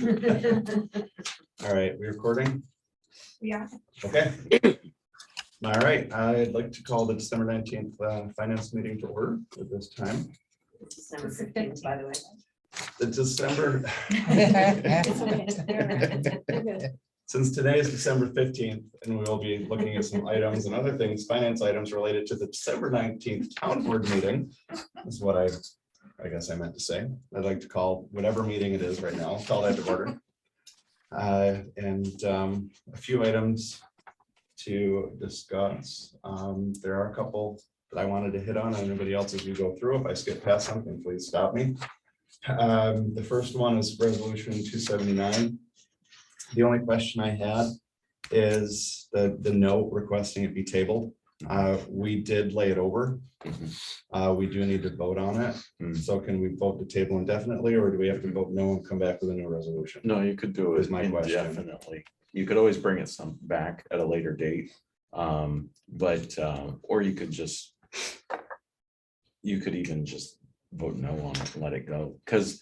All right, we recording? Yeah. Okay. All right, I'd like to call the December 19th finance meeting to order at this time. It's December 15th, by the way. The December, Okay. since today is December 15th, and we will be looking at some items and other things, finance items related to the December 19th town board meeting. Is what I guess I meant to say. I'd like to call whatever meeting it is right now, I'll call that to order. And a few items to discuss. There are a couple that I wanted to hit on. Anybody else, as we go through, if I skip past something, please stop me. The first one is resolution 279. The only question I had is the note requesting it be tabled. We did lay it over. We do need to vote on it. So can we vote to table indefinitely, or do we have to vote no and come back with a new resolution? No, you could do Is it my question. indefinitely. You could always bring it some back at a later date. Or you could just. You could even just vote no on it and let it go, because.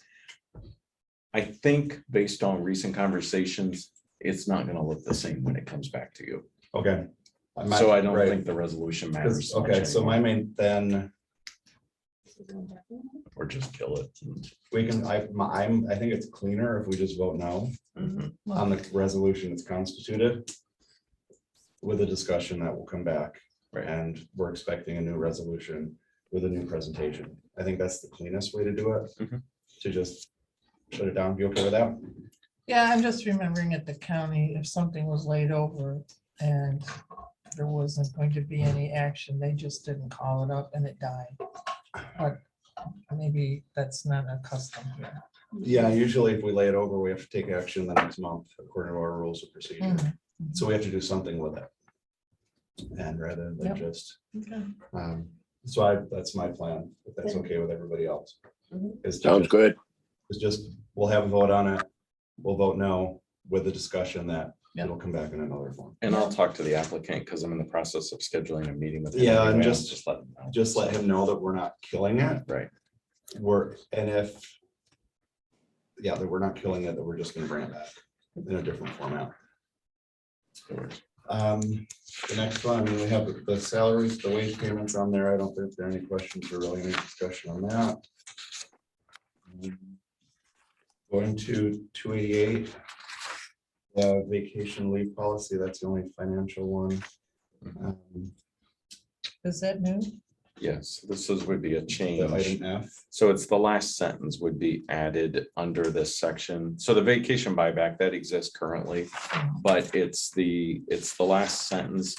I think based on recent conversations, it's not gonna look the same when it comes back to you. Okay. So I don't Right. think the resolution matters. so much Okay, so my anymore. main, then Or just kill it. we can, I think it's cleaner if we just vote no Mhm. on the resolution that's constituted. With a discussion that will come back. Right. And we're expecting a new resolution with a new presentation. I think that's the cleanest way to do it. Mhm. To just shut it down. Be okay with that? Yeah, I'm just remembering at the county, if something was laid over and there wasn't going to be any action, they just didn't call it up and it died. But maybe that's not a custom here. Yeah, usually if we lay it over, we have to take action the next month according to our rules of procedure. Mhm. So we have to do something with it. And rather than Yep. just, Okay. that's my plan, if that's okay with everybody else. Mhm. Is to Sounds just- good. It's just, we'll have a vote on it. We'll vote no with the discussion that Yep. it'll come back in another form. And I'll talk to the applicant because I'm in the process of scheduling a meeting with him. Yeah, and anyway. I'll just let him know. Just let him know that we're not killing it. Right. That we're not killing it, that we're just gonna bring it back in a different format. The next one, I mean, we have the salaries, the wage payments on there. I don't think there are any questions or really any discussion on that. Going to 288. The vacation leave policy, that's the only financial one. Um, Is that new? Yes, would be a The change. item F, So it's the last sentence would be added under this section. So the vacation buyback that exists currently, but it's the last sentence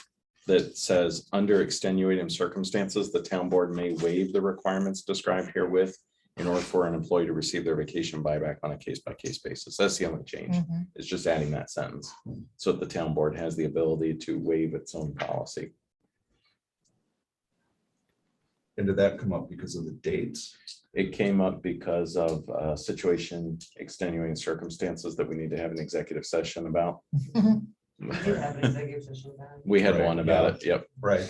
that says, under extenuating circumstances, the town board may waive the requirements described herewith in order for an employee to receive their vacation buyback on a case-by-case basis. That's the only change. Mhm. It's just adding that sentence. So that the town board has the ability to waive its own policy. and did that come up because of the dates? It came up because of a situation, extenuating circumstances that we need to have an executive session about. We do have an executive session about it. We had Right, one about it, yep. Right.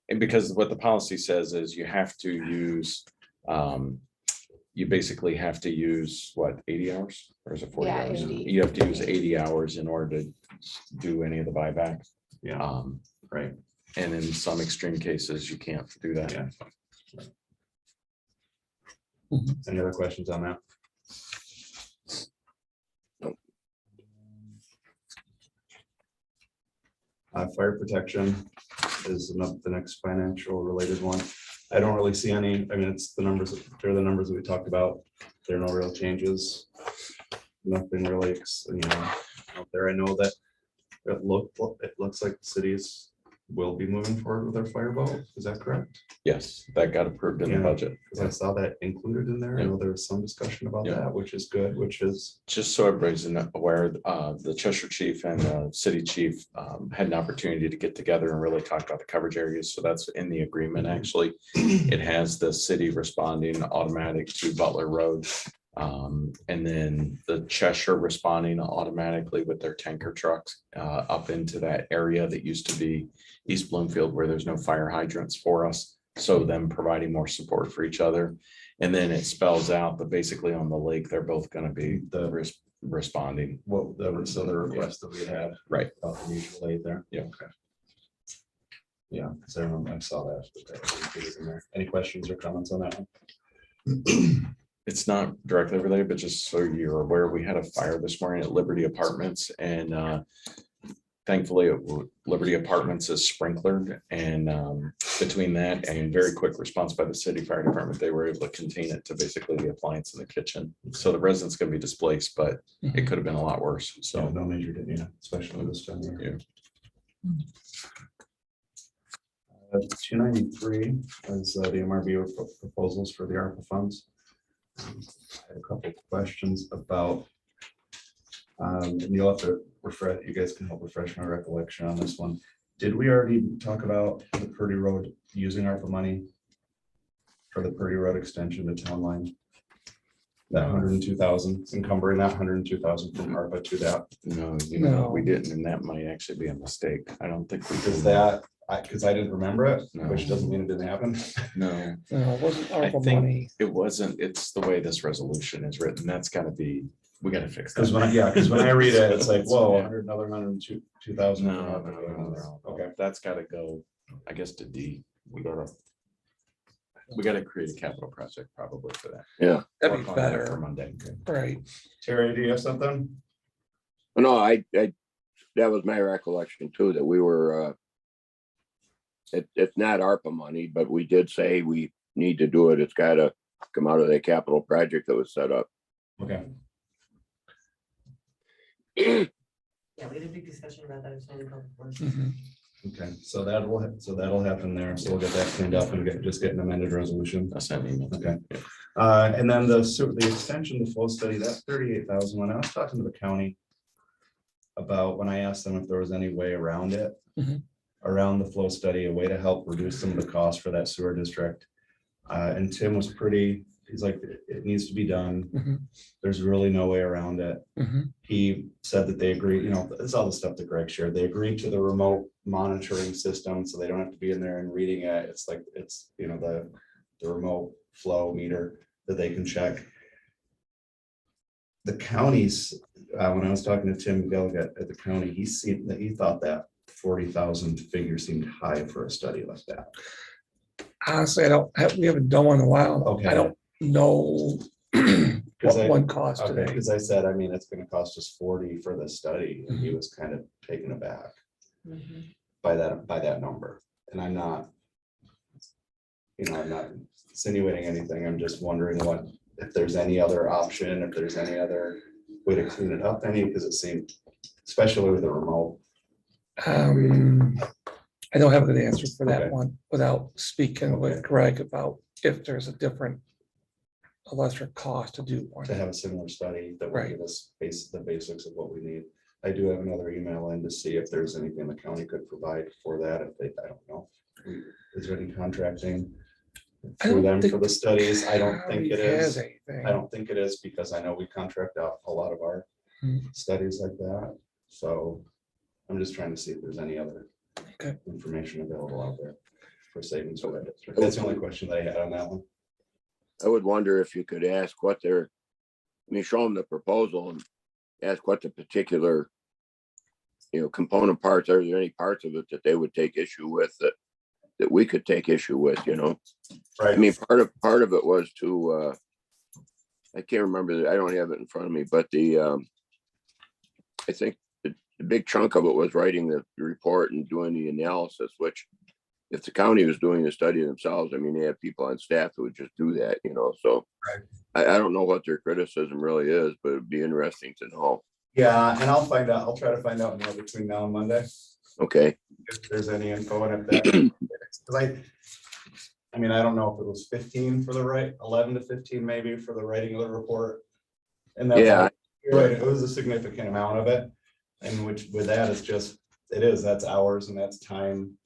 And because what the policy says is you have to use, you basically have to use, what, 80 hours? Or is it 40 Yeah, hours? 80. You have to use 80 hours in order to do any of the buyback. Yeah, right. And in some extreme cases, you can't do that. Yeah. Any other questions on that? Fire protection is the next financial related one. I don't really see any, I mean, it's the numbers, they're the numbers that we talked about. There are no real changes. Nothing really, out there. I know that it looks like the cities will be moving forward with their fireboat. Is that correct? Yes, that got approved in the Yeah. budget. Because I saw that included in there. I know there was some discussion about Yeah. that, which is good, which is, Just so everybody's aware, the Cheshire chief and the city chief had an opportunity to get together and really talk about the coverage areas. So that's in the agreement, actually. It has the city responding automatic to Butler Road. And then the Cheshire responding automatically with their tanker trucks up into that area that used to be East Bloomfield, where there's no fire hydrants for us. So them providing more support for each other. And then it spells out that basically on the lake, they're both gonna be responding. What, so the request that we had. Right. About the mutual aid there. Yeah. Okay. Yeah, because I remember, I saw that. but that was included in there. Any questions or comments on that one? It's not directly related, but just so you're aware, we had a fire this morning at Liberty Apartments and thankfully Liberty Apartments is sprinklered and between that and very quick response by the city fire department, they were able to contain it to basically the appliance in the kitchen. So the residents gonna be displaced, but it could have been a lot worse. So So no major, yeah, especially this time. of year. 293 is the MRB proposals for the ARPA funds. I had a couple of questions about, and you'll have to refresh, you guys can help refresh my recollection on this one. Did we already talk about the Purdy Road using ARPA money for the Purdy Road extension to town line? That 102,000, encumbering that 102,000 from ARPA to that. no, No. we didn't, and that might actually be a mistake. I don't think we Is did that, because I didn't remember it, No. which doesn't mean it didn't happen. No, No, it wasn't I ARPA think money. it wasn't. It's the way this resolution is written. That's gotta be, we gotta fix that. Because when I read it, it's like, whoa, Yeah. 100, another 102,000. No. Okay. That's gotta go, I guess, to D. We gotta create a capital project probably for that. Yeah, That'd be Work on that For better, Monday. right? Terry, do you have something? no, that was my recollection too, that we were, it's not ARPA money, but we did say we need to do it. It's gotta come out of the capital project that was set up. Okay. Yeah, we had a big discussion about that. I was saying about before. Mhm. Okay, so that'll happen there. So we'll get that cleaned up and just get an amended resolution. I'll send an email. Okay. And then the extension, the flow study, that's 38,000. When I was talking to the county about, when I asked them if there was any way around it, Mhm. around the flow study, a way to help reduce some of the costs for that sewer district. And Tim was he's like, it needs to be done. Mhm. There's really no way around it. Mhm. He said that they agree, it's all the stuff that Greg shared. They agreed to the remote monitoring system, so they don't have to be in there and reading it. It's like, the remote flow meter that they can check. The counties, when I was talking to Tim Gilligan at the county, he thought that 40,000 figure seemed high for a study like that. Honestly, we haven't done one in a while. Okay. I don't know what one cost Okay, today. because I said, it's gonna cost us 40 for the study, and he was kind of taken aback Mhm. by that number. And I'm not insinuating anything. I'm just wondering if there's any other option, if there's any other way to clean it up because it seemed, especially with the remote. I don't have a good answer for Okay. that one without speaking with Okay. Greg about if there's a lesser cost to do one. To have a similar study that will Right. give us the basics of what we need. I do have another email in to see if there's anything the county could provide for that. I don't know. Is there any contracting I through don't them for think the studies? I don't think County it has is. anything. I don't think it is because I know we contract out a lot of our Hmm. studies like that. So I'm just trying to see if there's any other Okay. information available out there for savings for that district. That's the only question that I had on that one. I would wonder if you could ask show them the proposal and ask what the particular, component parts, are there any parts of it that they would take issue with that we could take issue with, I Right. mean, part of it was to, I can't remember, I don't have it in front of me, but I think the big chunk of it was writing the report and doing the analysis, which if the county was doing the study themselves, I mean, they have people on staff who would just do that, so. Right. I don't know what their criticism really is, but it'd be interesting to know. Yeah, and I'll find out. I'll try to find out more between now and Monday. Okay, If there's any info and if that, because I don't know if it was 15 for the 11 to 15 maybe for the writing of the report. And that's, Yeah. you're right, it was a significant amount of it. And which with that, that's hours and that's time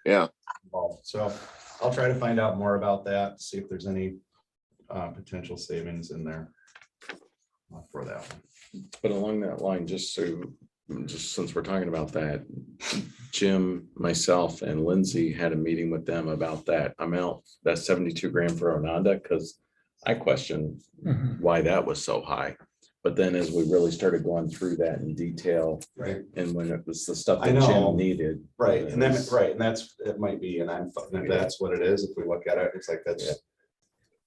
yeah, involved. So I'll try to find out more about that, see if there's any potential savings in there for that one. But along that line, just so just since we're talking about that, Jim, myself and Lindsay had a meeting with them about that amount, that 72 grand for Ononda, because I questioned why that was so high. But then as we really started going through that in detail, Right. and when it was the stuff I that know. Jim needed. Right, it and then, was- right, and that's, it might be, and if that's what it is, if we look at it, it's like, Yeah.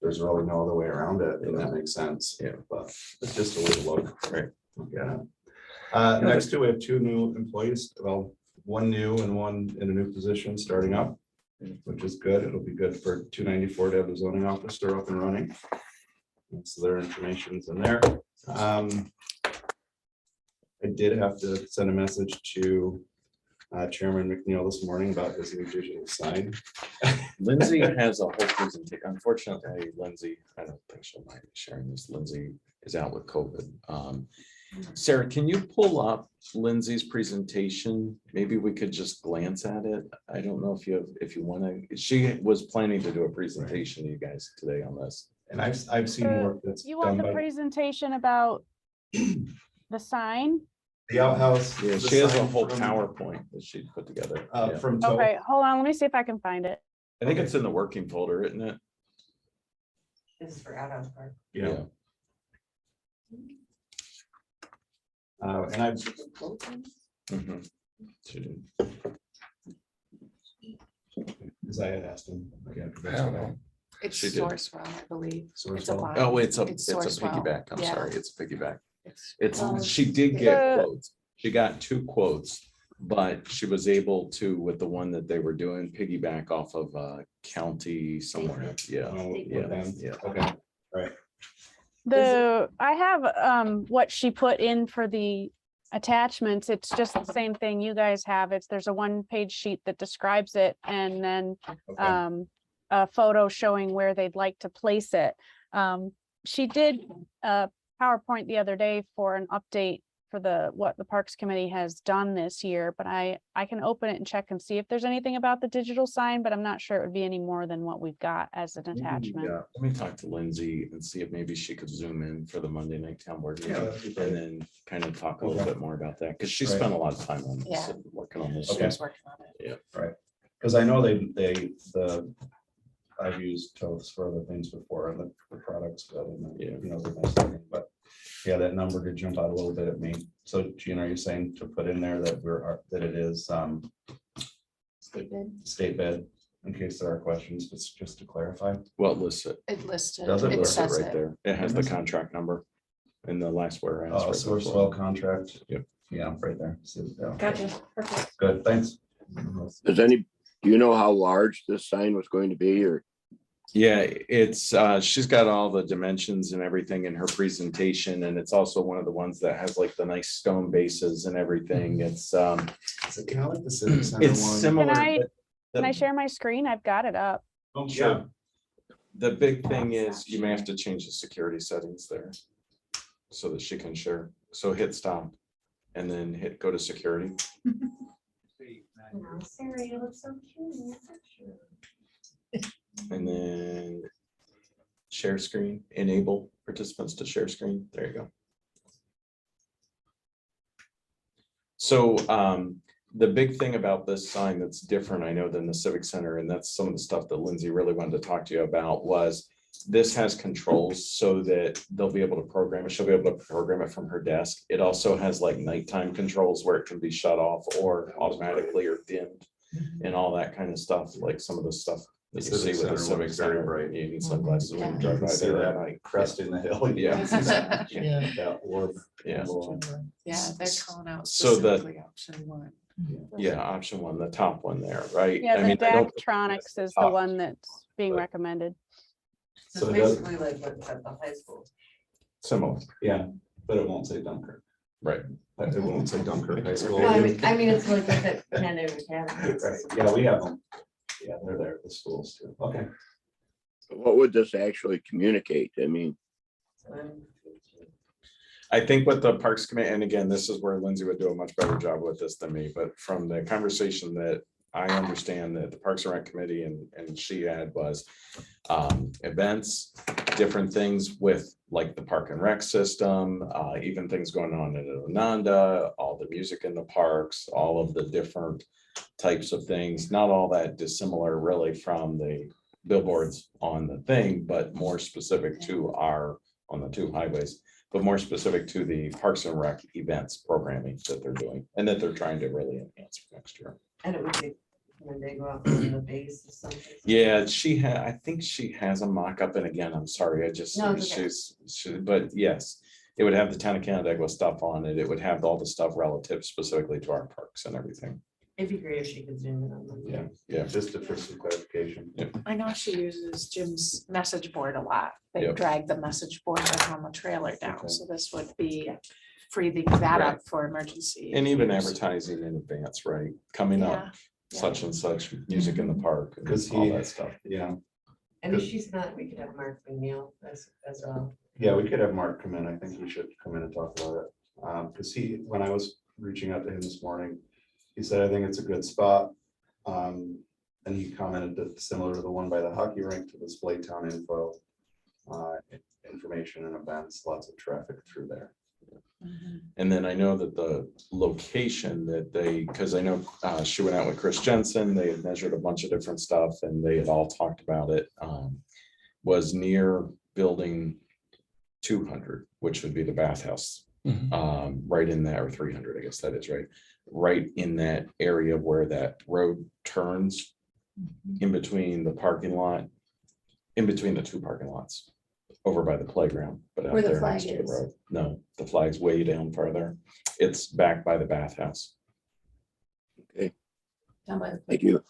there's really no other way around it, and that makes sense. Yeah. But it's just a way to look. Right. Yeah. Next two, we have two new employees, well, one new and one in a new position starting up, which is good. It'll be good for 294 to have the zoning officer up and running. And so their information's in there. I did have to send a message to Chairman McNeil this morning about his new digital sign. Lindsay has a whole presentation. Unfortunately, Lindsay, I don't think she'll mind sharing this. Lindsay is out with COVID. Sarah, can you pull up Lindsay's presentation? Maybe we could just glance at it. I don't know if you want to, she was planning to do a presentation to you guys today on this. And I've seen work that's You want done the by presentation about the sign? the outhouse. Yeah, the she has a sign whole from, PowerPoint that she put together. Yeah. From Tow. Okay, hold on, let me see if I can find it. I think it's in the working folder, isn't it? This is for Adam's part. Yeah. And I've, Mhm. She did. as I had asked him. again, I don't know. It's She did. Sourcewell, I believe. It's a Sourcewell. bot. Oh, it's a It's piggyback. Sourcewell. I'm Yeah. sorry, it's a piggyback. It's- Um, She did get The- quotes. She got 2 quotes, but she was able to, with the one that they were doing, piggyback off of county somewhere. Yeah. Oh, Yeah, then, yeah. Okay, I have what she put in for the attachments. It's just the same thing you guys have. There's a 1-page sheet that describes it and then okay. a photo showing where they'd like to place it. She did a PowerPoint the other day for an update for what the Parks Committee has done this year, but I can open it and check and see if there's anything about the digital sign, but I'm not sure it would be any more than what we've got as an attachment. Yeah, let me talk to Lindsay and see if maybe she could zoom in for the Monday night town board Yeah, meeting. that'd be great. And then kind of talk a little Okay. bit more about that, because she Right. spent a lot of time on this, Yeah. and working on this. She Okay. was working on it. Because I know I've used Totes for other things before and the product's good and, Yeah. you know, the nice thing, but yeah, that number did jump out a little bit at me. So Gene, are you saying to put in there that that it is State bid. state bid in case there are questions, but just to clarify? Well, list it. It listed. Does it It list it says Right it. there. It has the Does it? contract number in the last whereas. Oh, right source before. well contract. Yep. Yeah, right there. So, yeah. Gotcha, perfect. Good, thanks. Do you know how large this sign was going to be or? Yeah, it's, she's got all the dimensions and everything in her presentation, and it's also one of the ones that has like the nice stone bases and everything. It's, Is it kind of like the Civic Center one? it's similar. Can but the- Can I share my screen? I've got it up. Oh, Sure. The big thing is you may have to change the security settings there so that she can share. So hit stop and then go to security. Sarah, you look so cute in your picture. And then share screen, enable participants to share screen. There you go. So the big thing about this sign that's different, I know, than the Civic Center, and that's some of the stuff that Lindsay really wanted to talk to you about, was this has controls so that they'll be able to program it. She'll be able to program it from her desk. It also has like nighttime controls where it can be shut off or automatically or dimmed and all that kind of stuff, like some of the stuff that you see with the Civic Very Center. bright. You need sunglasses when you drive by See there that at night. cresting the hill. Yeah. Yeah. That orb. Yeah. Yeah, they're calling out So the- specifically option 1. Yeah, option 1, the top one there, right? Yeah, I the mean, I don't- Daktronics is the top, one that's being but- recommended. So So it does- basically like what's at the high school. Similar, Yeah, but it won't say Dunkirk. right? It won't say Dunkirk High School. Well, I mean, it's like that kind of academy. Right, yeah, we have them. Yeah, they're there at the schools too. Okay. What would this actually communicate? I mean, I think what the Parks Committee, and again, this is where Lindsay would do a much better job with this than me, but from the conversation that I understand that the Parks and Rec Committee and she had was events, different things with like the park and rec system, even things going on at Ananda, all the music in the parks, all of the different types of things, not all that dissimilar really from the billboards on the thing, but more specific to our, on the two highways, but more specific to the Parks and Rec events programming that they're doing and that they're trying to really enhance for next year. And it would be when they go out on the base or something. Yeah, I think she has a mock-up, and again, I'm sorry, I just, No, it's okay. but yes, it would have the town of Canandaigua stuff on it. It would have all the stuff relative specifically to our parks and everything. It'd be great if she could zoom in on them. Yeah, Yeah. just for some clarification. I know she uses Jim's message board a lot. They Yep. drag the message board that's on the trailer down, Okay. so this would be freeing that Right. up for emergency. And even use. advertising in advance, right? Coming up, Yeah, such and such, music in the park, and 'Cause all he- that stuff. Yeah, And if she's not, we could have Mark McNeil as well. yeah, we could have Mark come in. I think he should come in and talk about it. Because when I was reaching out to him this morning, he said, I think it's a good spot. And he commented that similar to the one by the hockey rink to display town info, information and events, lots of traffic through there. Mhm. And then I know that the location that they, because I know she went out with Chris Jensen, they had measured a bunch of different stuff and they had all talked about it. Was near building 200, which would be the bathhouse. Right in there, or 300, I guess that is right. Right in that area where that road turns in between the parking lot, in between the two parking lots, over by the playground, but out Where the there flag next to the is. road. No, the flag's way down farther. It's back by the bathhouse. Down by the- Thank you.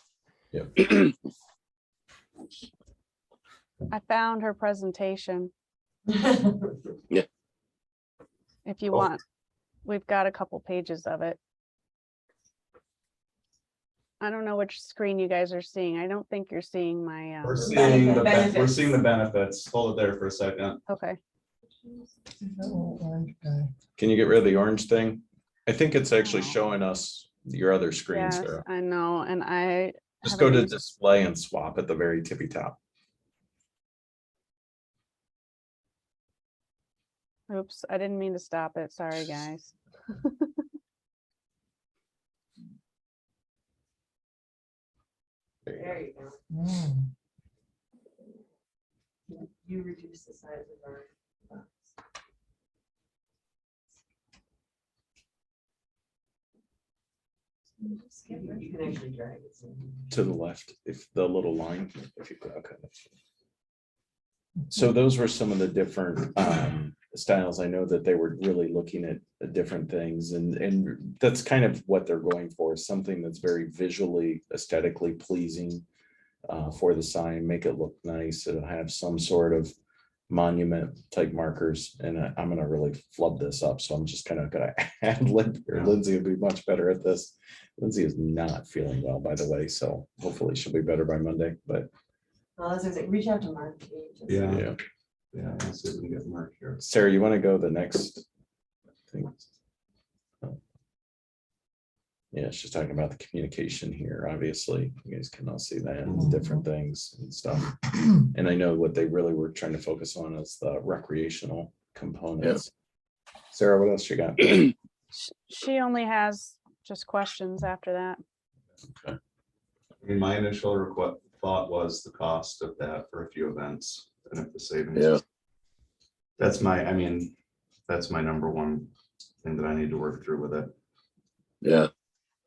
I found her presentation. Yeah. If you Oh. want, we've got a couple pages of it. I don't know which screen you guys are seeing. I don't think you're seeing my, We're seeing the, we're Benefits. seeing the benefits. Hold it there for a second. okay. That little orange guy. Can you get rid of the orange thing? I think it's actually showing us your other screen, Yes, Sarah. I know, and I. Just haven't go to used- display and swap at the very tippy top. Oops, I didn't mean to stop it. Sorry, guys. There you go. Mm, You reduce the size of our box. You can actually drag it. To the left, if the little line, if you go, okay. So those were some of the different styles. I know that they were really looking at different things and that's kind of what they're going for, something that's very visually, aesthetically pleasing for the sign, make it look nice. It'll have some sort of monument type markers and I'm gonna really flub this up. So I'm just kind of gonna add Lindsay will be much better at this. Lindsay is not feeling well, by the way, so hopefully she'll be better by Monday, but Well, as I say, reach out to Mark. Yeah. yeah. Yeah, let's see if we can get Mark here. Sarah, you want to go the next thing? Oh. Yeah, she's talking about the communication here, obviously. You guys can all see that, and different things and stuff. And I know what they really were trying to focus on is the recreational components. Sarah, what else you got? She only has just questions after that. I mean, my initial thought was the cost of that for a few events and if the savings. Yeah. That's I mean, that's my number one thing that I need to work through with it. Yeah,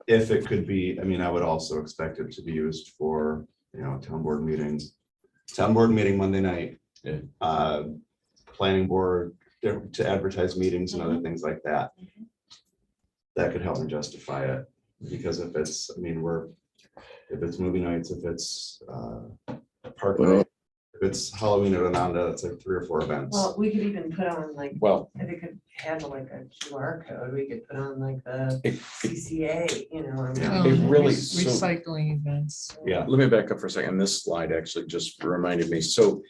If it could be, I mean, I would also expect it to be used for, town board meetings. Town board meeting Monday night. Yeah. Planning board to advertise meetings and other things like that. That could help me justify it, because if it's, I mean, if it's movie nights, if it's park Well- night, if it's Halloween at Ananda, it's like 3 or 4 events. Well, we could even put on like, Well, if it could handle like a QR code, we could put on like the it- CCA, I mean, Yeah. It really- Recycling events. Yeah, let me back up for a second. This slide actually just reminded me. So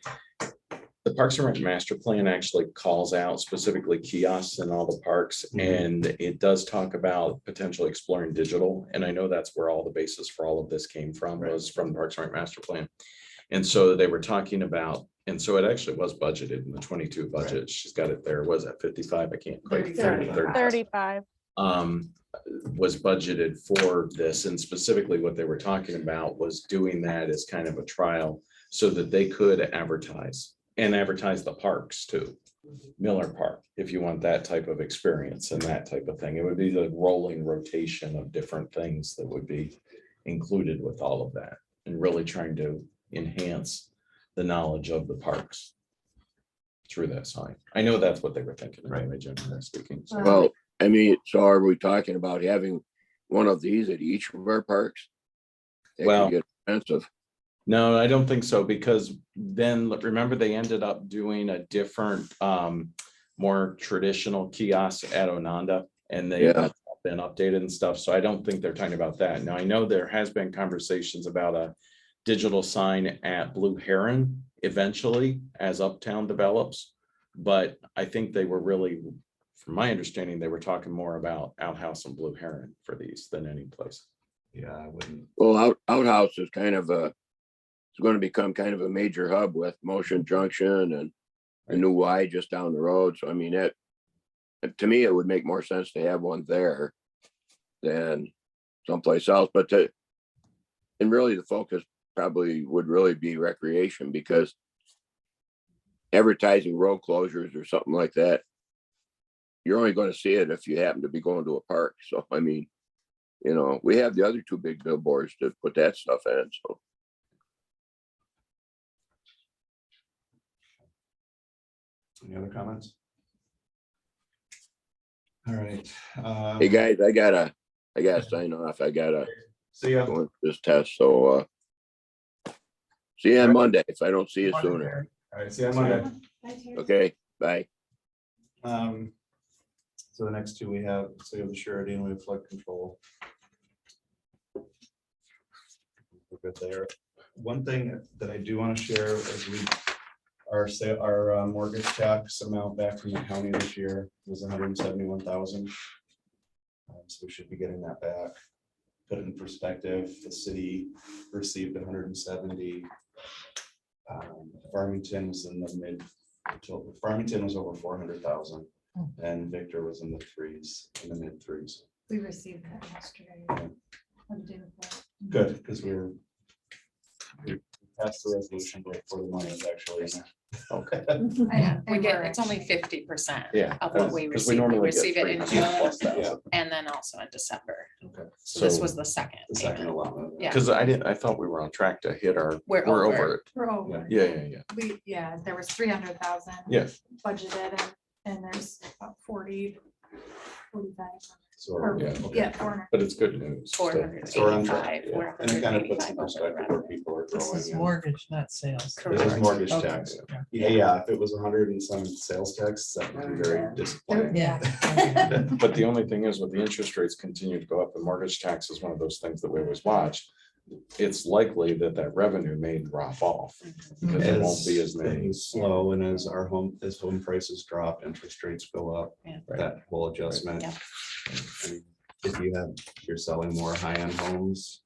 the Parks and Rec master plan actually calls out specifically kiosks in all the parks. And it does talk about potentially exploring digital. And I know that's where all the basis for all of this came from, was from the Parks and Rec master plan. And so they were talking about, and so it actually was budgeted in the 22 budget. She's got it there. Was that 55? I can't quite. 35. Was budgeted for this, and specifically what they were talking about was doing that as kind of a trial so that they could advertise the parks too. Miller Park, if you want that type of experience and that type of thing, it would be the rolling rotation of different things that would be included with all of that, and really trying to enhance the knowledge of the parks through that sign. I know that's what they were thinking, right? Generally speaking. So- Well, I mean, so are we talking about having one of these at each of our parks? It could Well- get expensive. No, I don't think so, because then remember they ended up doing a different, more traditional kiosk at Ononda, and they've Yeah. been updated and stuff. So I don't think they're talking about that. Now, I know there has been conversations about a digital sign at Blue Heron eventually as Uptown develops. But I think they were really, from my understanding, they were talking more about Outhouse and Blue Heron for these than any place. Yeah, I wouldn't. Well, Outhouse is kind of it's going to become kind of a major hub with Motion Junction and the new Y just down the road. So I mean, to me, it would make more sense to have one there than someplace else. But and really the focus probably would really be recreation, because advertising road closures or something like that, you're only going to see it if you happen to be going to a park. So I mean, we have the other two big billboards to put that stuff in. So. Any other comments? All right. Hey guys, I gotta sign off. I gotta See ya. go into this test. So see you on Monday if I don't see you sooner. All right, see you on Monday. Okay, bye. So the next two we have, so you have the surety and we have flood control. We're good there. One thing that I do want to share is our mortgage tax amount back from the county this year was 171,000. So we should be getting that back. Put it in perspective, the city received 170. Farmington was in the Farmington was over 400,000, and Victor was in the mid threes. We received that yesterday. or the day before. Good, because we passed the resolution before the money is actually in there. Okay. We get, it's only 50% Yeah. of what we Because receive. We normally get receive it in June 300,000. and then also in December. Okay. So this was the second. The second payment. allotment. Yeah. Because I thought we were on track to hit our, We're we're over. over it. We're over. Yeah. Yeah, there was 300,000. Yeah. Budgeted and there's about 45. So, Or- yeah, okay. Yeah, 400. But it's good news. still. 485. So we're on track, yeah. And it kind of puts in 485 over perspective the where people are This is growing. mortgage, not sales. It is Correct. mortgage Okay. tax. Yeah, if it was 100 and some sales tax, that would be very disappointing. Yeah. But the only thing is with the interest rates continue to go up, the mortgage tax is one of those things that we always watch. It's likely that revenue may drop off because there won't be as many. things slow and as home prices drop, interest rates go up, Yeah. that whole adjustment. Yeah. And if you're selling more high-end homes,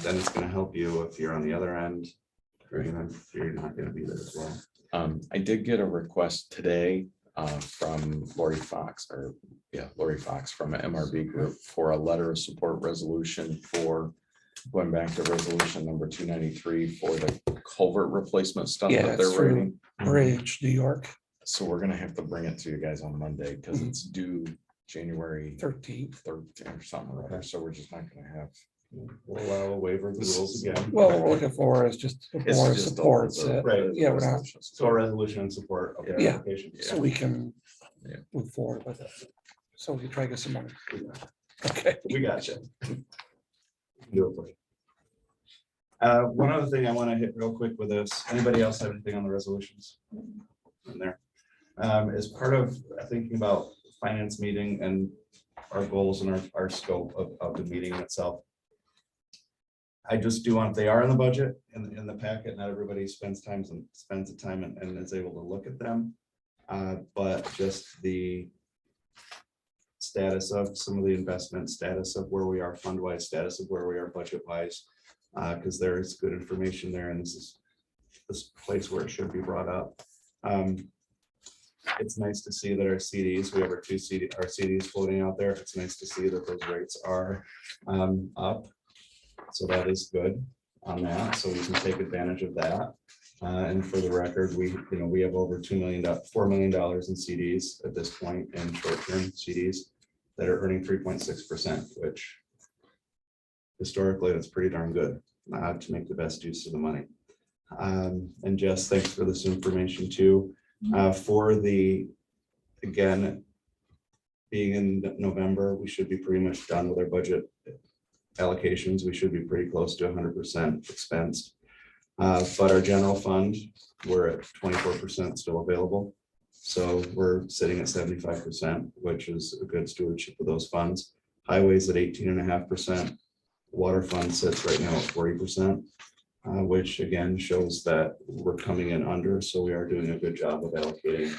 then it's gonna help you. If you're on the other end, you're not gonna be there as well. I did get a request today from Lori Fox from MRB Group for a letter of support resolution for going back to resolution number 293 for the culvert replacement stuff Yeah, that they're it's through rating. Bridge, New York, So we're gonna have to bring it to you guys on Monday because it's due January 13th. 13th or something or other. So we're just not gonna have. We'll allow a waiver of the rules again. Well, what we're looking for is just It's more just a- supports it, Right. yeah, we're not, So a resolution in support of the Yeah. application. so we can Yeah. move forward with it. So we can try to get some money. Okay. We got you. Do it for you. One other thing I want to hit real quick with this, anybody else have anything on the resolutions? In there, as part of thinking about finance meeting and our goals and our scope of the meeting itself. I just do want, they are in the budget in the packet, not everybody spends the time and is able to look at them. But just the status of some of the investment, status of where we are fund wise, status of where we are budget wise. Because there is good information there, and this is this place where it should be brought up. It's nice to see that our CDs, we have our CDs floating out there. It's nice to see that those rates are up. So that is good on that. So we can take advantage of that. And for the record, we have over $4 million in CDs at this point in short-term CDs that are earning 3.6%, which historically, that's pretty darn good to make the best use of the money. And Jess, thanks for this information too. Again, being in November, we should be pretty much done with our budget allocations. We should be pretty close to 100% expensed. But our general fund, we're at 24% still available. So we're sitting at 75%, which is a good stewardship of those funds. Highways at 18.5%. Water fund sits right now at 40%, which again shows that we're coming in under. So we are doing a good job of allocating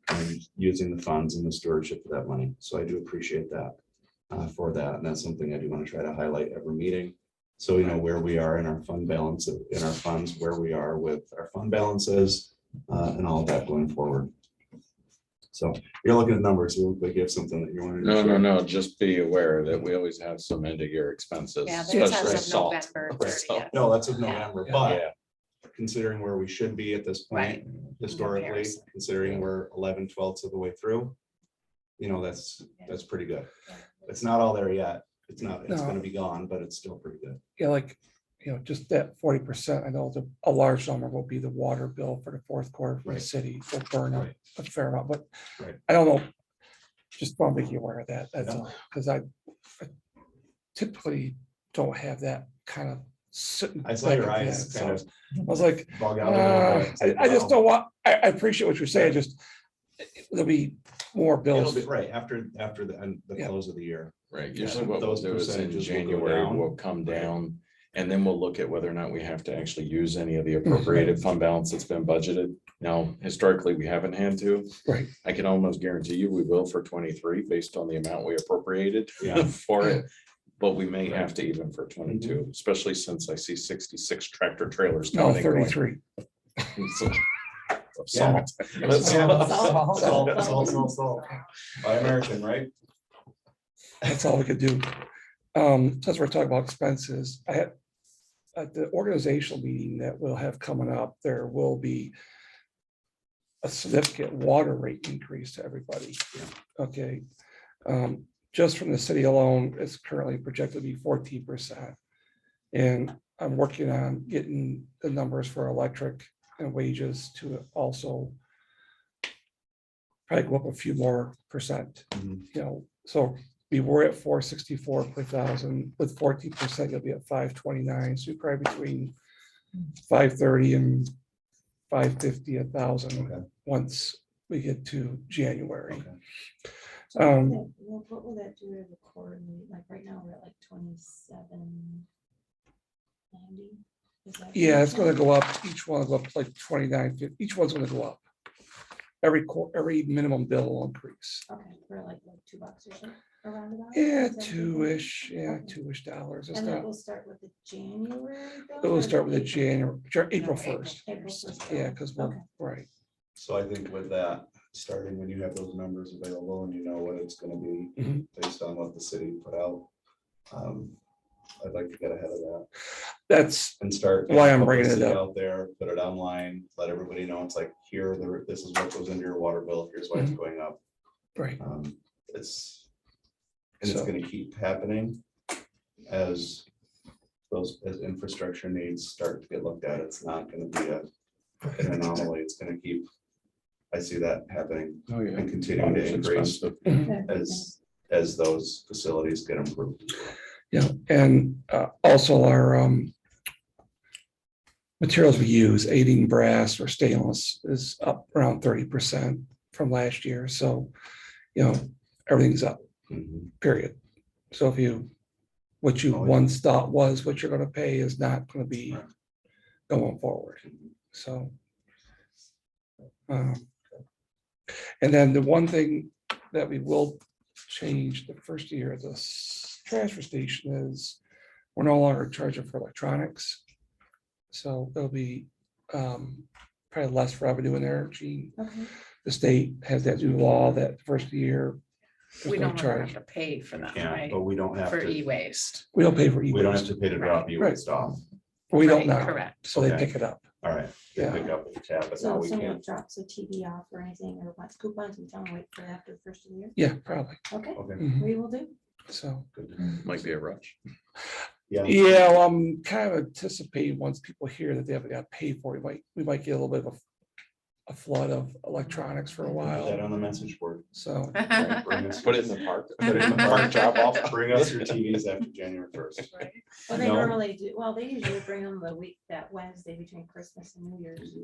and using the funds and the stewardship of that money. So I do appreciate that for that. And that's something I do want to try to highlight every meeting. So we know where we are in our fund balance, in our funds, where we are with our fund balances and all of that going forward. So you're looking at numbers, you look like you have something that you want to. No, just be aware that we always have some end of year expenses. Yeah, especially there's as of salt. November So- 30th. No, that's of November, but Yeah, considering where we should be at this point, historically, Comparison. considering we're 11/12 of the way through, that's pretty good. It's not all there yet. It's No. gonna be gone, but it's still pretty good. Yeah, like, just that 40%, I know a large number will be the water bill for the fourth quarter for the Right. city, will burn up Right. a fair amount, but Right. I don't know. Just want to make you aware of that, that's Yeah. all, because I typically don't have that kind of sitting. I saw your back of eyes that, kind so of I was like, bug out a little bit. I just don't want, I appreciate what you're saying, just there'll be more It'll bills. be right after the end, the Yeah. close of the year. right. Yeah, Usually what we'll those do is in percentages will go January, down. we'll come down. And then we'll look at whether or not we have to actually use any of the appropriated fund balance that's been budgeted. Now, historically, we haven't had to. Right. I can almost guarantee you we will for 23 based on the amount we appropriated Yeah. for it. But we may have to even for 22, especially since I see 66 tractor trailers. No, coming and going. 33. So- Yeah. Salt. Salt. Buy American, right? That's all we could do. Since we're talking about expenses, I had at the organizational meeting that we'll have coming up, there will be a significant water rate increase to everybody. Okay. Just from the city alone, it's currently projected to be 14%. And I'm working on getting the numbers for electric and wages to also probably go up a few more percent, Mhm. so we were at 464 per thousand, with 14%, you'll be at 529, so you're probably between 530 and 550 a thousand Okay. once we get to January. Okay. What will that do to the quarterly? Like right now, we're at like 27.90. Is that- Yeah, it's gonna go up, each one will go up like 29, each one's gonna go up. Every minimum bill will increase. Okay, for like $2 or so, around about? Yeah, Is that two-ish, yeah, Okay. $2-ish. It's And that not, will start with the January bill? it will or start with the April? April No, 1st. April 1st. Yeah, because we're, Okay. right. So I think with that, starting when you have those numbers available and you know what it's gonna be Mhm. based on what the city put out. I'd like to get ahead of that That's and start. Why I'm getting bringing it publicity up. Out there, put it online, let everybody know, it's like, this is what goes into your water bill, here's why it's Mhm. going up. right. It's. And it's So- gonna keep happening as as infrastructure needs start to get looked at. It's not gonna be an anomaly. It's gonna keep. I see that happening Oh, yeah. and continuing to Water's increase expensive. as those facilities get improved. Yeah, and also our materials we use, 18 brass or stainless, is up around 30% from last year. So, everything's up, Mhm. period. So what you Oh, yeah. once thought was what you're gonna pay is not gonna be Right. going forward. So. And then the one thing that we will change the first year of this transfer station is we're no longer charging for electronics. So there'll be probably less revenue in there, Gene. Okay. The state has that new law that first year. We there's no don't ever have charge. to pay for them, Yeah, right? but we don't have For to, e-waste. We don't pay for we don't have e-waste. to pay to drop you Right. waste off. We don't Right, now, correct. so they Okay. pick it up. All right, they Yeah. pick up with the tab, but now So we if someone can't. drops a TV off or anything or wants coupons, we tell them wait for after the first of the year. Yeah, probably. Okay, Okay, Mhm. we will do. So, good. Might be a rush. Yeah. yeah, well, I'm kind of anticipating once people hear that they haven't got paid for it, we might get a little bit of a flood of electronics for a Put that while. on the message board. So, Right, bring us- Put it in the park. Put it in the Park park. drop off. Bring us your TVs after January 1st. Well, they No. normally do, well, they usually bring them the week, that Wednesday between Christmas and New Year's.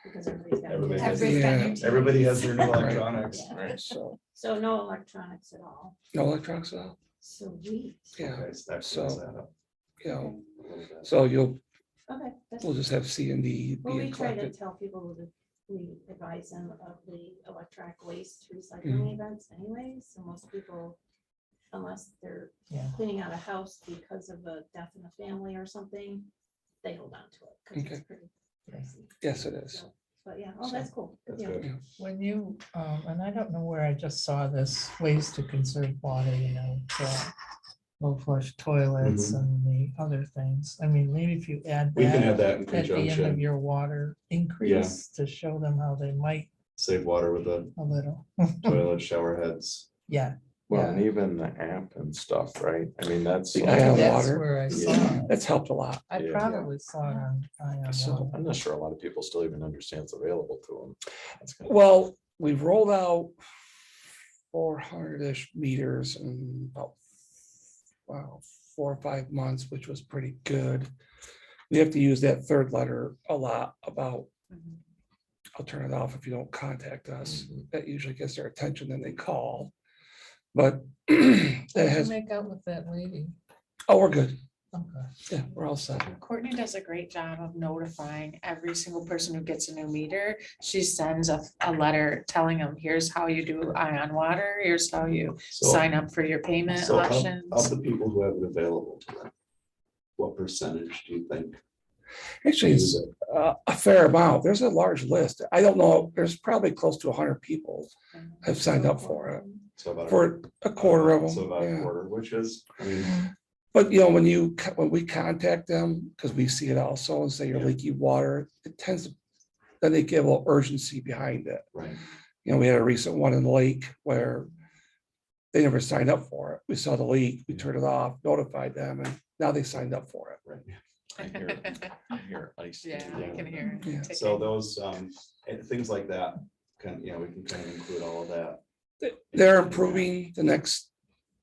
Because everybody's got. Everybody new- has- everybody's got new Yeah. Everybody TVs. has their new Right. electronics. Yeah. right, so, So no electronics at all. no electronics at all, Sweet. yeah, Okay, so that So- cleans that up you know, a little bit. so Okay. that's- we'll just have C and D Well, we being try to collected. tell people that we advise them of the electronic waste Mhm. recycling events anyways, so most people, unless they're Yeah. cleaning out a house because of a death in the family or something, they hold on to it, because Okay. it's pretty pricey. Yes, it is. So, but yeah, oh, that's cool. Good That's deal. good. When you, and I don't know where I just saw this, ways to conserve water, the low flush toilets and the other things. I mean, maybe if you add We can that have that in at the end of conjunction, your water increase to show them how they might save water with the a little. toilet shower heads. Yeah. Well, and even the app and stuff, right? I mean, that's. The Ion That's Water. where I saw Yeah. it. That's helped a lot. I Yeah. probably saw it on Ion So, Water. I'm not sure a lot of people still even understand it's available to them. That's kind of- Well, we've rolled out 400-ish meters in about, wow, 4 or 5 months, which was pretty good. We have to use that third letter a lot about, I'll turn it off if you don't contact us. Mhm. That usually gets their attention, then they call. But How that did you has, make out with that lady? oh, we're good. Okay. Yeah, we're all set. Courtney does a great job of notifying every single person who gets a new meter. She sends a letter telling them, here's how you do Ion Water, here's how you So- sign up for your payment So of options. the people who have it available to them, what percentage do you think? Actually, it's use it? a fair amount. There's a large list. I don't know, there's probably close to 100 people have signed up for it, So about. for a quarter of So them. about a Yeah. quarter, which is, I mean, But when we contact them, because we see it also and say you're Yeah. leaky water, it tends to, then they give a little urgency behind it. right, We had a recent one in the lake where they never signed up for it. We saw the leak, we turned it off, notified them, and now they signed up for it. right. I hear ice. Yeah, I can hear. it Yeah. ticking. So those, and things like that, we can kind of include all of that. They're improving the next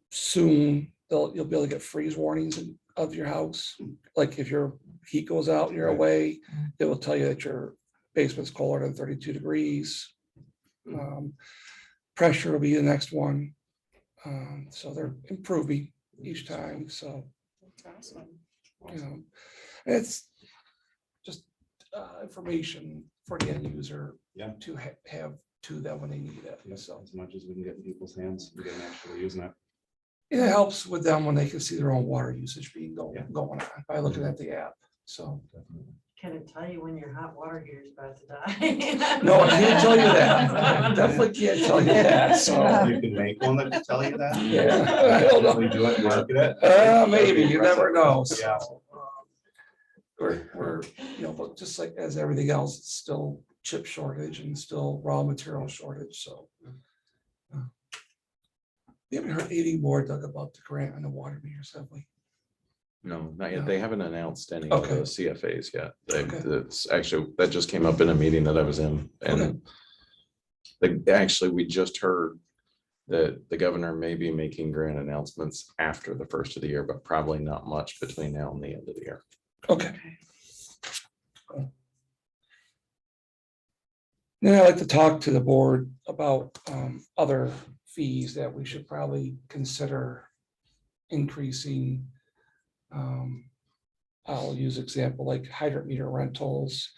soon. You'll be able to get freeze warnings of your house. Like if your heat goes out and you're Right. away, it will tell you that your basement's colder than 32 degrees. Pressure will be the next one. So they're improving each time. So, That's awesome. it's just information for the end user. Yeah. To have to them when they need it. Yes, So as much as we can get in people's hands, we can actually using it. it helps with them when they can see their own water usage being Yeah. going on by looking at the app. So, Can it tell you when your hot water heater is about to die? no, I can't tell you that. I definitely can't tell you that. So, You can make one that can tell you that. Yeah. I don't know. Actually do it, market it. maybe, you never know. Yeah. So, we're, but just like as everything else, it's still chip shortage and still raw material shortage. So. We haven't heard anything more, Doug, about the grant on the water meters, have we? No, not No. yet. They haven't announced any of Okay. the CFAs yet. They, Okay. that's actually, that just came up in a meeting that I was in and actually, we just heard that the governor may be making grant announcements after the first of the year, but probably not much between now and the end of the year. Okay. Then I'd like to talk to the board about other fees that we should probably consider increasing. I'll use example like hydrant meter rentals.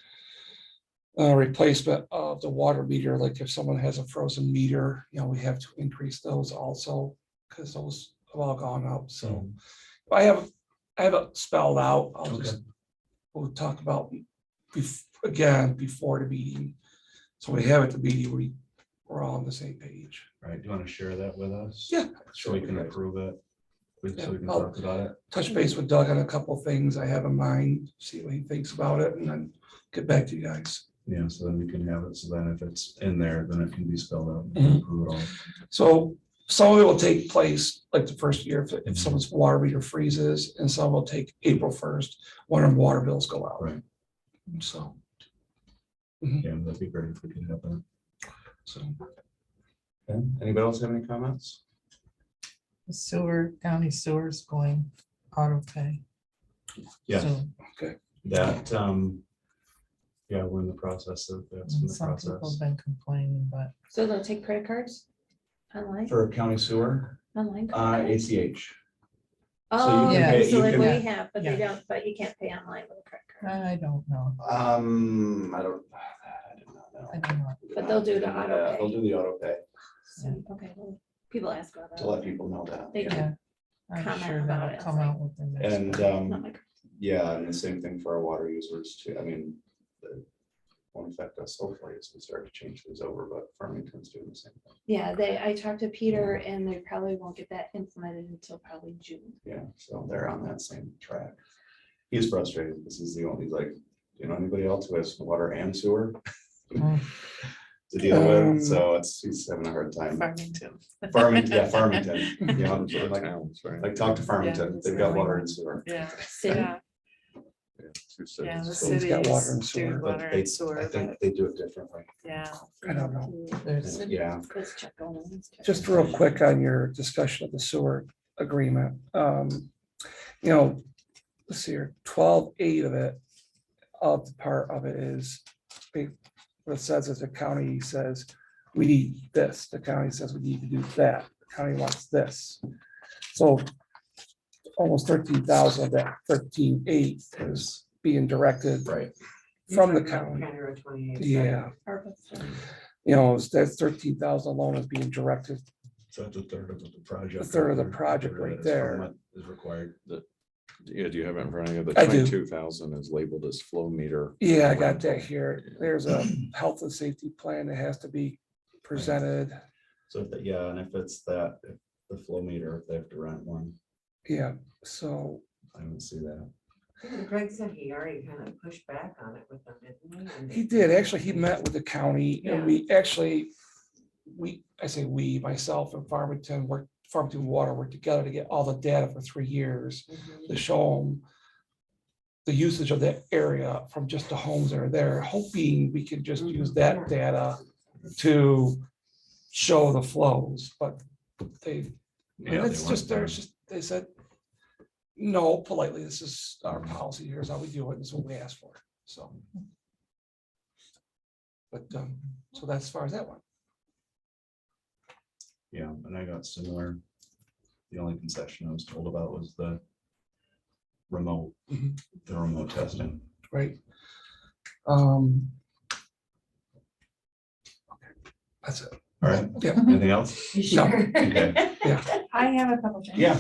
Replacement of the water meter, like if someone has a frozen meter, we have to increase those also, because those have all gone up, so. I have it spelled out, we'll talk about again, before the meeting. So we have at the meeting, we're all on the same page. Right, do you want to share that with us? Yeah. So we can approve it. So we can Yeah, talk about it. Touch base with Doug on a couple of things I have in mind, see what he thinks about it, and then get back to you guys. Yeah, so then we can have it, so then if it's in there, then it can be spelled out. Mhm. Approve it all. So some of it will take place like the first year, if someone's water meter freezes, and some will take April 1st, when our water bills go out. Right. So, Yeah, that'd be great if we could have that. so. Okay. Anybody else have any comments? The sewer, county sewer is going auto pay. Yeah. soon. That, yeah, we're in the process of, that's in And the some people process. have been complaining, but So they'll take credit cards online, For county sewer, online? ACH. Oh, can okay, pay- so you like can- we have, but they Yeah. don't, but you can't pay online with a credit card. I don't know. I don't, I do not know. I don't know. But they'll do the auto Yeah, pay. They'll do the auto pay So, okay, well, people ask about that. to let people know that. They yeah. do. Yeah. I'm Comment sure about that'll it, come out with the next. And, one. Not my- yeah, and the same thing for our water users too. I mean, it won't affect us hopefully as we start to change things over, but Farmington's doing the same thing. Yeah, I talked to Peter and they probably won't get that implemented until probably June. Yeah, so they're on that same track. He's frustrated. This is the only, he's like, you know, anybody else who has water and sewer Mm. to deal with, so he's having a hard time. Farmington. Farmington, you know, Sort of like, towns, right? like talk to Farmington, they've got water and sewer. Yeah, City. yeah, Yeah, two yeah, the cities. So he's got water and cities sewer, do But water they, and sewer, I but think they do it differently. yeah. I don't know. There's, Yeah, Let's check on it. Let's check Just on it. real quick on your discussion of the sewer agreement. You know, let's see here, 12(8) of it, of the part of it is, what it says is the county says, we need this, the county says we need to do that, the county wants this. So almost 13,000 of that 13.8 is being directed right. from the You're talking about county. County Road 28. Yeah, ARPA stuff. you know, that's 13,000 alone is being directed. So that's a third of the project. A third of the right there. project A third right of it is there. from what Is required. Yeah, do you have it in front of you? The I do. 22,000 is labeled as flow meter. Yeah, I got that rental. here. There's a health and safety plan that has to be presented. So if, yeah, and if it's that, if the flow meter, if they have to rent one, Yeah, so I don't see that. Greg said he already kind of pushed back on it with them, didn't he? And he did, actually, he met with the county and Yeah. we actually, I say we, myself and Farmington Water worked together to get all the data for 3 years Mhm. to show them the usage of that area from just the homes that are there, hoping we can just use that data to show the flows, but they, Yeah, it's they just, weren't there's just, they said, no, politely, this is our policy, here's how we do it, this is what we asked for, so. But, so that's as far as that one. Yeah, and I got similar. The only concession I was told about was the remote, Mhm. the remote testing. Right? Okay. That's it. All right, Yeah, anything else? You sure? Okay. I have a couple things. Yeah,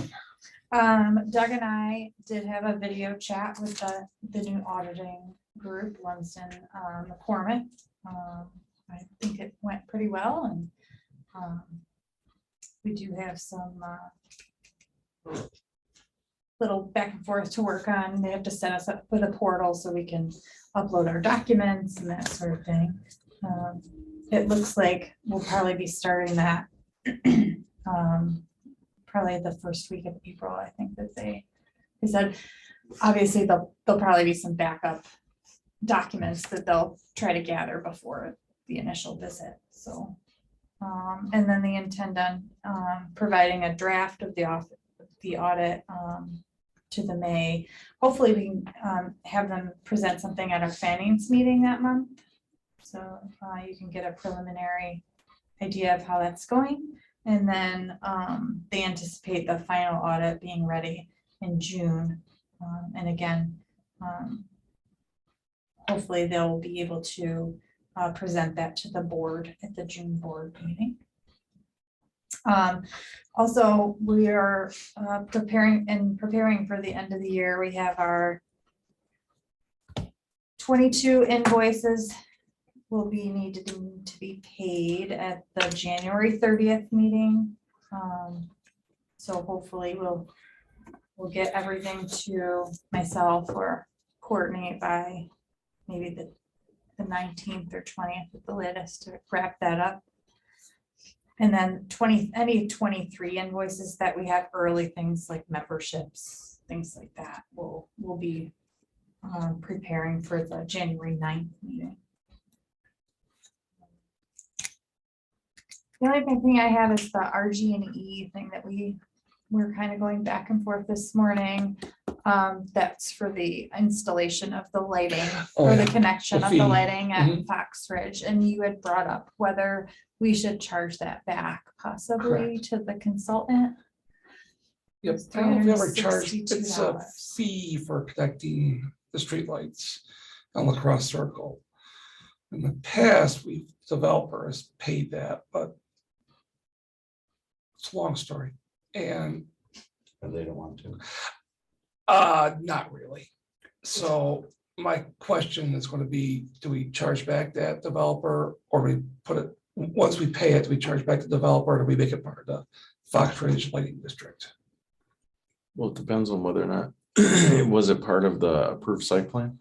Doug and I did have a video chat with the new auditing group, Lunsden, McCormick. I think it went pretty well and, we do have some, little back and forth to work on. They have to set us up with a portal so we can upload our documents and that sort of thing. It looks like we'll probably be starting that probably the first week of April. I think that they said, obviously there'll probably be some backup documents that they'll try to gather before the initial visit, so. And then they intend on providing a draft of the audit to the May. Hopefully we can have them present something at our finance meeting that month. So you can get a preliminary idea of how that's going. And then they anticipate the final audit being ready in June. And again, hopefully they'll be able to present that to the board at the June board meeting. Also, we are preparing for the end of the year. We have our 22 invoices will be needed to be paid at the January 30th meeting. So hopefully we'll get everything to myself or Courtney by maybe the 19th or 20th at the latest to wrap that up. And then any 23 invoices that we have early, things like memberships, things like that, we'll be preparing for the January 9th meeting. The only thing I have is the RG&E thing that we're kind of going back and forth this morning. That's for the installation of the lighting Oh, or the yeah. connection The of the fee. lighting at Mhm. Fox Ridge. And you had brought up whether we should charge that back possibly to the consultant. Yep, It's I don't know if you ever charge, it's a $362. fee for connecting the streetlights on Lacrosse Circle. In the past, developers paid that, but it's a long story. And But they don't want to. not really. So my question is gonna be, do we charge back that developer or we put it, once we pay it, do we charge back the developer or do we make it part of the Fox Ridge Lighting District? Well, it depends on whether or not, was it part of the approved site plan?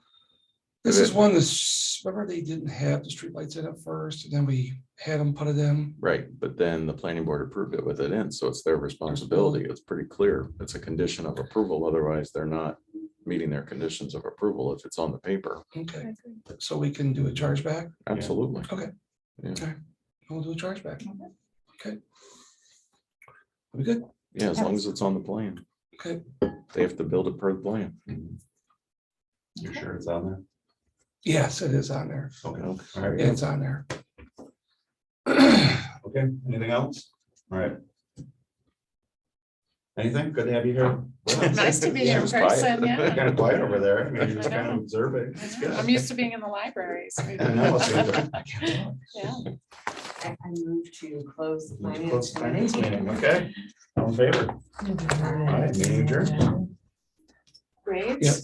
This is one that's, remember they didn't have the streetlights in it first, and then we had them put it in. Right, but then the planning board approved it with it in, so it's their responsibility. It's pretty clear. It's a condition of approval. Otherwise, they're not meeting their conditions of approval if it's on the paper. Okay, so we can do a chargeback. Absolutely. We'll do a chargeback. Okay. Are we good? Yeah, as long as it's on the plan. Okay. They have to build it per the plan. You sure it's on there? Yes, it is on there. Okay. All right. It's on there. Okay, anything else? All right. Anything? Good to have you here. Nice to be here in It was quiet. person, yeah. Kind of quiet over there. I mean, you're just I kind of know. observing. It's good. I'm used to being in the library. so I know, so I can't talk. Yeah. I move to close the Close finance the finance committee. meeting, okay? All in favor? All right, meeting adjourned. Great. Yep.